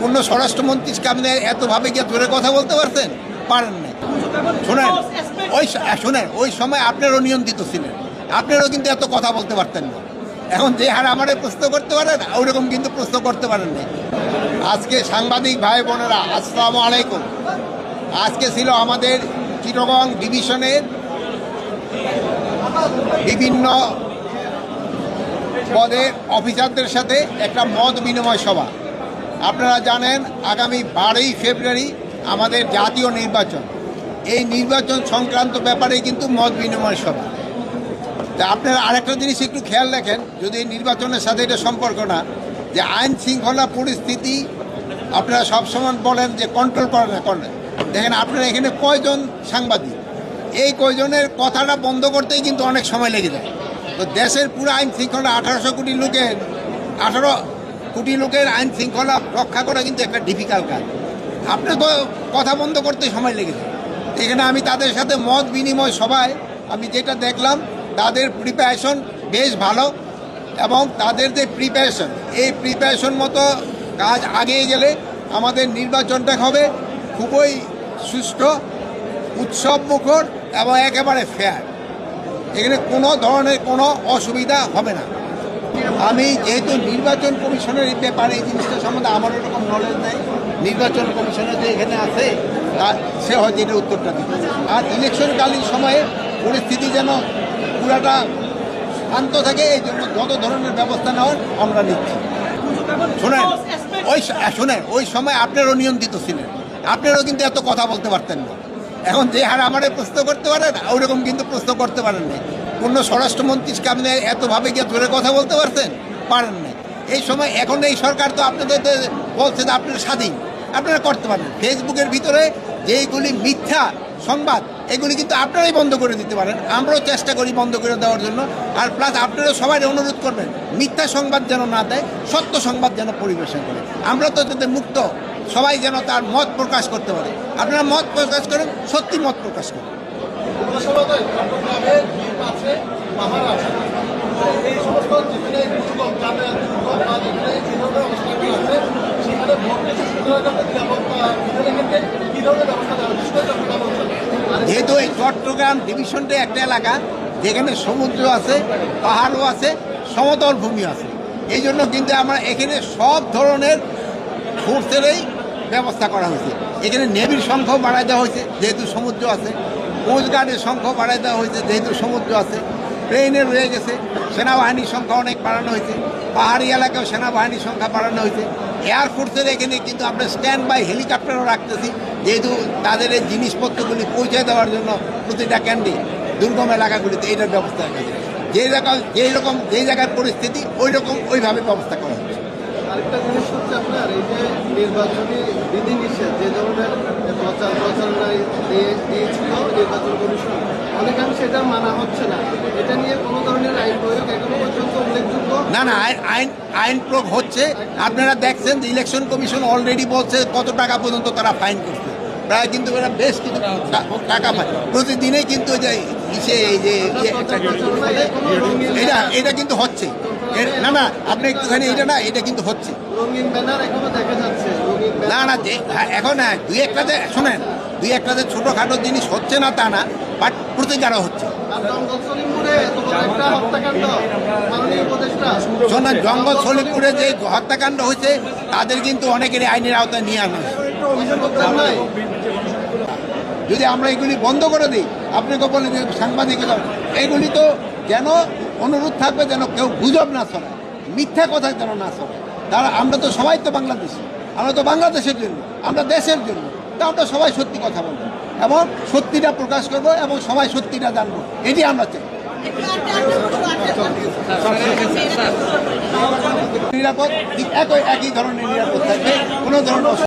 পূর্ণ স্বরাষ্ট্রমন্ত্রীকে আপনি এতভাবে গিয়ে ধরে কথা বলতে পারতেন? পারেন না। শোনেন ওই সময় আপনারও নিয়ন্ত্রিত ছিলেন, আপনারও কিন্তু এত কথা বলতে পারতেন না। এখন যে হার আমারে প্রশ্ন করতে পারেন ওইরকম কিন্তু প্রশ্ন করতে পারেন না। আজকে সাংবাদিক ভাই বোনেরা আসসালামু আলাইকুম। আজকে ছিল আমাদের চিটাগং ডিভিশনের বিভিন্ন পদের অফিসারদের সাথে একটা মত বিনিময় সভা। আপনারা জানেন আগামী 12ই ফেব্রুয়ারি আমাদের জাতীয় নির্বাচন। এই নির্বাচন সংক্রান্ত ব্যাপারে কিন্তু মত বিনিময় সভা। তা আপনারা আরেকটা জিনিস একটু খেয়াল রাখেন, যদি এই নির্বাচনের সাথে এটা সম্পর্ক না, যে আইন শৃঙ্খলা পরিস্থিতি আপনারা সবসময় বলেন যে কন্ট্রোল করেন। দেখেন আপনারা এখানে কয়জন সাংবাদিক, এই কয়জনের কথাটা বন্ধ করতেই কিন্তু অনেক সময় লেগে যায়। তো দেশের পুরো আইন শৃঙ্খলা 18 কোটি লোকের আইন শৃঙ্খলা রক্ষা করা কিন্তু একটা ডিফিকাল্ট কাজ। আপনার কথা বন্ধ করতে সময় লেগে যায়। এখানে আমি তাদের সাথে মত বিনিময় সভায় আমি যেটা দেখলাম, তাদের প্রিপারেশন বেশ ভালো, এবং তাদের যে প্রিপারেশন, এই প্রিপারেশন মতো কাজ আগিয়ে গেলে আমাদের নির্বাচনটা হবে খুবই সুষ্ঠু, উৎসবমুখর এবং একেবারে ফেয়ার। এখানে কোনো ধরনের কোনো অসুবিধা হবে না। আমি যেহেতু নির্বাচন কমিশনের এই ব্যাপারে এই জিনিসটা সম্বন্ধে আমার ওরকম নলেজ নেই, নির্বাচন কমিশনের যে এখানে আছে সে হয়তো এটার উত্তরটা দিবে। আর ইলেকশনকালীন সময়ে পরিস্থিতি যেন পুরাটা শান্ত থাকে, এই জন্য যত ধরনের ব্যবস্থা নেওয়ার আমরা নিচ্ছি। শোনেন ওই সময় আপনারও নিয়ন্ত্রিত ছিলেন, আপনারও কিন্তু এত কথা বলতে পারতেন না। এখন যে হার আমারে প্রশ্ন করতে পারেন ওইরকম কিন্তু প্রশ্ন করতে পারেন না। পূর্ণ স্বরাষ্ট্রমন্ত্রীকে আপনি এতভাবে গিয়ে ধরে কথা বলতে পারতেন? পারেন না। এই সময় এখন এই সরকার তো আপনাদের বলছে যে আপনারা স্বাধীন, আপনারা করতে পারেন। ফেসবুকের ভিতরে যেইগুলি মিথ্যা সংবাদ এগুলি কিন্তু আপনারাই বন্ধ করে দিতে পারেন, আমরাও চেষ্টা করি বন্ধ করে দেওয়ার জন্য। আর প্লাস আপনারাও সবাই অনুরোধ করবেন মিথ্যা সংবাদ যেন না দেয়, সত্য সংবাদ যেন পরিবেশন করে। আমরা তো যাতে মুক্ত, সবাই যেন তার মত প্রকাশ করতে পারে। আপনারা মত প্রকাশ করেন, সত্যি মত প্রকাশ করেন। যেহেতু এই চট্টগ্রাম ডিভিশনটা একটা এলাকা যেখানে সমুদ্র আছে, পাহাড়ও আছে, সমতল ভূমি আছে, এই জন্য কিন্তু আমরা এখানে সব ধরনের ফোর্সেরই ব্যবস্থা করা হয়েছে। এখানে নেভির সংখ্যাও বাড়ায় দেওয়া হয়েছে যেহেতু সমুদ্র আছে, কোস্টগার্ডের সংখ্যাও বাড়ায় দেওয়া হয়েছে যেহেতু সমুদ্র আছে, ট্রেনের রয়ে গেছে, সেনাবাহিনীর সংখ্যা অনেক বাড়ানো হয়েছে, পাহাড়ি এলাকায় সেনাবাহিনীর সংখ্যা বাড়ানো হয়েছে। এয়ারফোর্সের এখানে কিন্তু আমরা স্ট্যান্ড বাই হেলিকপ্টারও রাখতেছি, যেহেতু তাদের এই জিনিসপত্রগুলি পৌঁছে দেওয়ার জন্য প্রতিটা ক্যান্ডি দুর্গম এলাকাগুলিতে এইটার ব্যবস্থা রাখা যায়। যেই জায়গার পরিস্থিতি ওইভাবে ব্যবস্থা করা হচ্ছে। আরেকটা জিনিস হচ্ছে আপনার এই যে নির্বাচনী বিধিনিষেধ যে ধরনের প্রচারণায় দিয়েছিল নির্বাচন কমিশন, অনেকাংশে এটা মানা হচ্ছে না। এটা নিয়ে কোনো ধরনের আইন প্রয়োগ এখনো পর্যন্ত উল্লেখযোগ্য না, আইন প্রয়োগ হচ্ছে। আপনারা দেখছেন যে ইলেকশন কমিশন অলরেডি বলছে কত টাকা পর্যন্ত তারা ফাইন করছে, প্রায় কিন্তু এরা বেশ কিছু টাকা পায় প্রতিদিনেই। কিন্তু এটা কিন্তু হচ্ছে না, আপনি একটুখানি এটা কিন্তু হচ্ছে না এখন দুই একটাতে শোনেন, দুই একটাতে ছোটোখাটো জিনিস হচ্ছে না তা না, বাট প্রতিকারও হচ্ছে। শোনেন, জঙ্গল সলিমপুরে যে হত্যাকাণ্ড হয়েছে তাদের কিন্তু অনেকেরই আইনের আওতায় নিয়ে আনা হয়েছে। যদি আমরা এগুলি বন্ধ করে দিই, আপনাকে বলে যে সাংবাদিকতা, এগুলি তো যেন অনুরোধ থাকবে যেন কেউ গুজব না ছড়ায়, মিথ্যা কথা যেন না ছড়ায়। তারা আমরা তো সবাই তো বাংলাদেশি, আমরা তো বাংলাদেশের জন্য, আমরা দেশের জন্য, তা আমরা সবাই সত্যি কথা বলবো এবং সত্যিটা প্রকাশ করবো এবং সবাই সত্যিটা জানবো, এটি আমরা চাই। নিরাপদ একই ধরনের নিরাপদ থাকবে, কোনো ধরনের